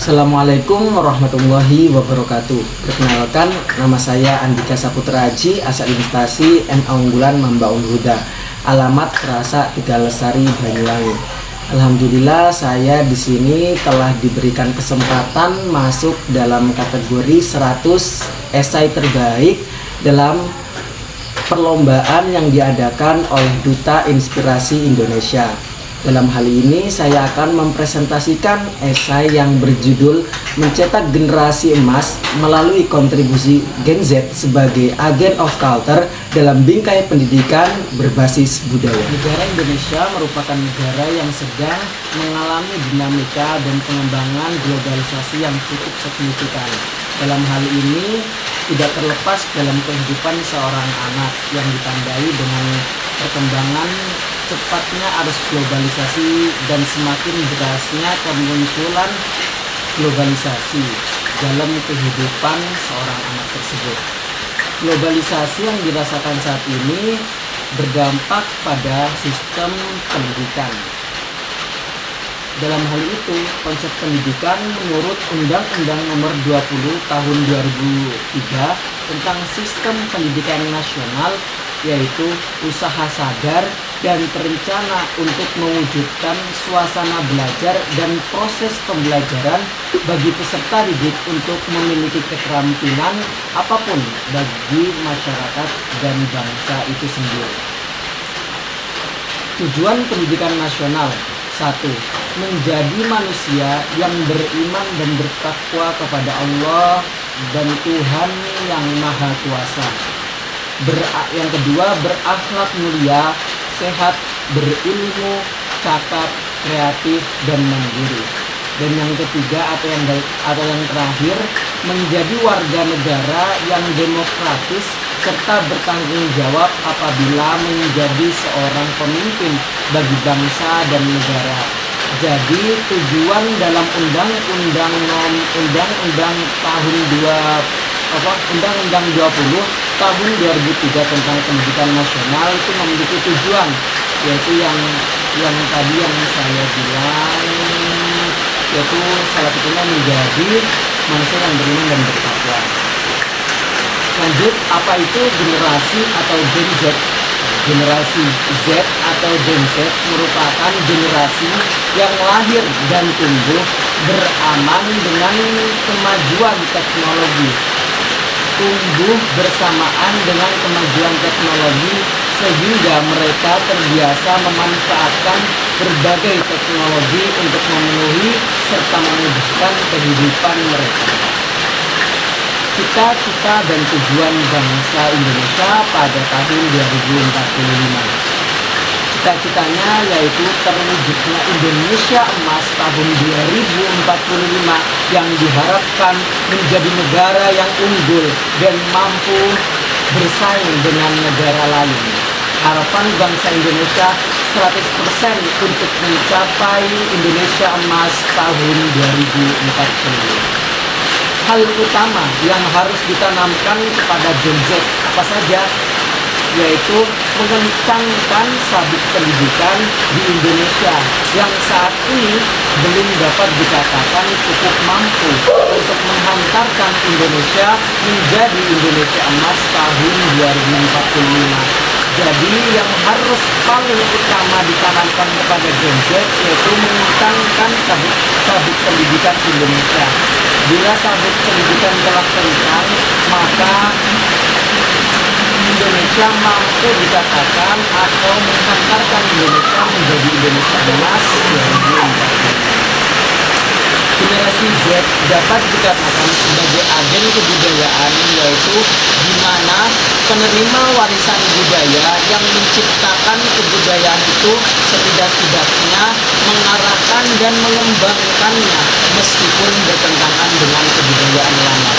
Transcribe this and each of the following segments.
Assalamualaikum warahmatullahi wabarakatuh. Perkenalkan, nama saya Andika Saputra Haji, asal Investasi NA Unggulan Mambaun Huda, alamat Kerasa Tegalesari, Banyuwangi. Alhamdulillah, saya di sini telah diberikan kesempatan masuk dalam kategori 100 esai terbaik dalam perlombaan yang diadakan oleh Duta Inspirasi Indonesia. Dalam hal ini saya akan mempresentasikan esai yang berjudul Mencetak Generasi Emas melalui kontribusi Gen Z sebagai agen of culture dalam bingkai pendidikan berbasis budaya. Negara Indonesia merupakan negara yang sedang mengalami dinamika dan pengembangan globalisasi yang cukup signifikan. Dalam hal ini tidak terlepas dalam kehidupan seorang anak yang ditandai dengan perkembangan cepatnya arus globalisasi dan semakin derasnya kemunculan globalisasi dalam kehidupan seorang anak tersebut. Globalisasi yang dirasakan saat ini berdampak pada sistem pendidikan. Dalam hal itu, konsep pendidikan menurut Undang-Undang Nomor 20 Tahun 2003 tentang Sistem Pendidikan Nasional, yaitu usaha sadar dan terencana untuk mewujudkan suasana belajar dan proses pembelajaran bagi peserta didik untuk memiliki keterampilan apapun bagi masyarakat dan bangsa itu sendiri. Tujuan pendidikan nasional: 1. Menjadi manusia yang beriman dan bertakwa kepada Allah dan Tuhan yang Maha Kuasa. Yang kedua, berakhlak mulia, sehat, berilmu, cakap, kreatif, dan mandiri. Dan yang ketiga atau yang terakhir, menjadi warga negara yang demokratis serta bertanggung jawab apabila menjadi seorang pemimpin bagi bangsa dan negara. Jadi tujuan dalam Undang-Undang Undang-Undang 20 tahun 2003 tentang pendidikan nasional itu memiliki tujuan, yaitu yang tadi yang saya bilang, yaitu salah satunya menjadi manusia yang beriman dan bertakwa. Lanjut, apa itu generasi atau Gen Z? Generasi Z atau Gen Z merupakan generasi yang lahir dan tumbuh beraman dengan kemajuan teknologi, tumbuh bersamaan dengan kemajuan teknologi sehingga mereka terbiasa memanfaatkan berbagai teknologi untuk memenuhi serta memudahkan kehidupan mereka. Cita-cita dan tujuan bangsa Indonesia pada tahun 2045. Cita-citanya yaitu terwujudnya Indonesia Emas tahun 2045 yang diharapkan menjadi negara yang unggul dan mampu bersaing dengan negara lain. Harapan bangsa Indonesia 100% untuk mencapai Indonesia Emas tahun 2045. Hal utama yang harus ditanamkan kepada Gen Z apa saja? Yaitu mengencangkan sabuk pendidikan di Indonesia yang saat ini belum dapat dikatakan cukup mampu untuk menghantarkan Indonesia menjadi Indonesia Emas tahun 2045. Jadi yang harus paling utama ditanamkan kepada Gen Z yaitu mengencangkan sabuk pendidikan Indonesia. Bila sabuk pendidikan telah kencang, maka Indonesia mampu dikatakan atau menghantarkan Indonesia menjadi Indonesia Emas 2045. Generasi Z dapat dikatakan sebagai agen kebudayaan, yaitu di mana penerima warisan budaya yang menciptakan kebudayaan itu setidak-tidaknya mengarahkan dan mengembangkannya meskipun bertentangan dengan kebudayaan lama.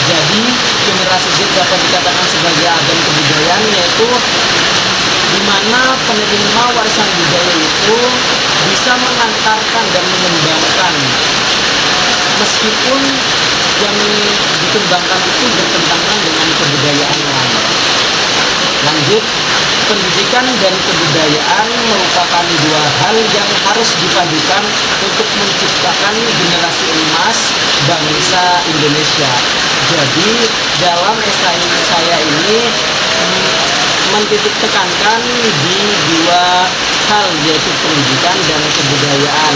Jadi generasi Z dapat dikatakan sebagai agen kebudayaan, yaitu di mana penerima warisan budaya itu bisa mengantarkan dan mengembangkan meskipun yang dikembangkan itu bertentangan dengan kebudayaan Pendidikan dan kebudayaan merupakan dua hal yang harus dipadukan untuk menciptakan generasi emas bangsa Indonesia. Jadi dalam esai saya ini mentitik tekankan di dua hal, yaitu pendidikan dan kebudayaan,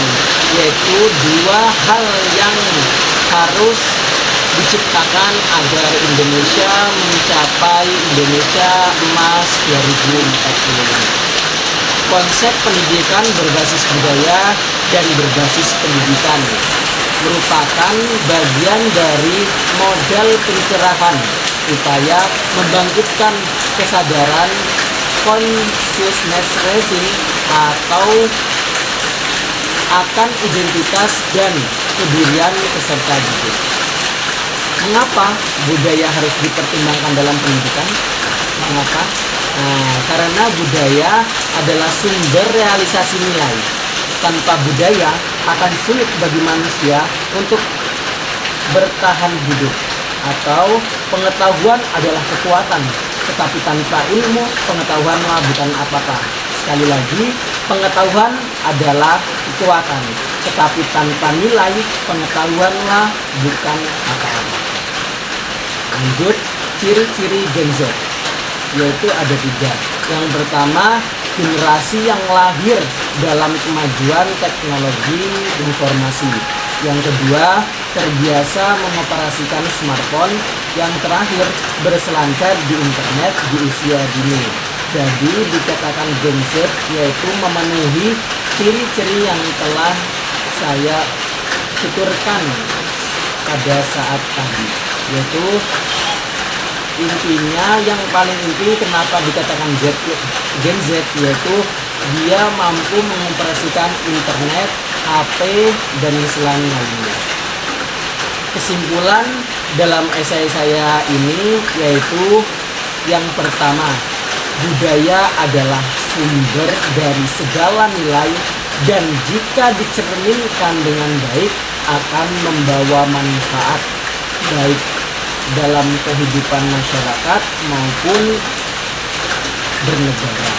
yaitu dua hal yang harus diciptakan agar Indonesia mencapai Indonesia Emas 2045. Konsep pendidikan berbasis budaya dan berbasis pendidikan merupakan bagian dari modal pencerahan upaya membangkitkan kesadaran consciousness raising atau akan identitas dan kebudayaan peserta didik. Mengapa budaya harus dipertimbangkan dalam pendidikan? Mengapa? Karena budaya adalah sumber realisasi nilai. Tanpa budaya akan sulit bagi manusia untuk bertahan hidup. Atau pengetahuan adalah kekuatan, tetapi tanpa ilmu pengetahuanlah bukan apa-apa. Sekali lagi, pengetahuan adalah kekuatan, tetapi tanpa nilai pengetahuanlah bukan apa-apa. Lanjut, ciri-ciri Gen Z, yaitu ada 3. Yang pertama, generasi yang lahir dalam kemajuan teknologi informasi. Yang kedua, terbiasa mengoperasikan smartphone. Yang terakhir, berselancar di internet di usia dini. Jadi dikatakan Gen Z yaitu memenuhi ciri-ciri yang telah saya tuturkan pada saat tadi, yaitu intinya yang paling inti kenapa dikatakan Gen Z, yaitu dia mampu mengoperasikan internet, HP, dan lainnya. Kesimpulan dalam esai saya ini yaitu yang pertama, budaya adalah sumber dari segala nilai dan jika dicerminkan dengan baik akan membawa manfaat baik dalam kehidupan masyarakat maupun bernegara.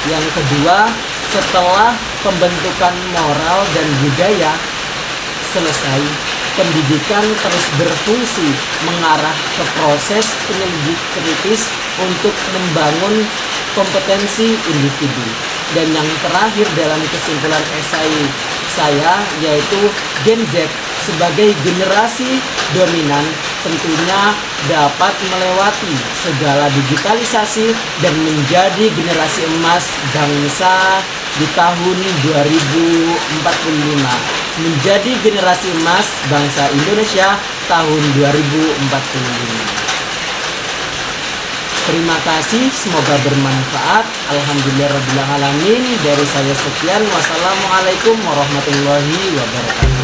Yang kedua, setelah pembentukan moral dan budaya selesai, pendidikan terus berfungsi mengarah ke proses penyelidik kritis untuk membangun kompetensi individu. Dan yang terakhir dalam kesimpulan esai saya yaitu Gen Z sebagai generasi dominan tentunya dapat melewati segala digitalisasi dan menjadi generasi emas bangsa di tahun 2045, menjadi generasi emas bangsa Indonesia tahun 2045. Terima kasih, semoga bermanfaat. Alhamdulillahirabbil alamin. Dari saya sekian. Wassalamualaikum warahmatullahi wabarakatuh.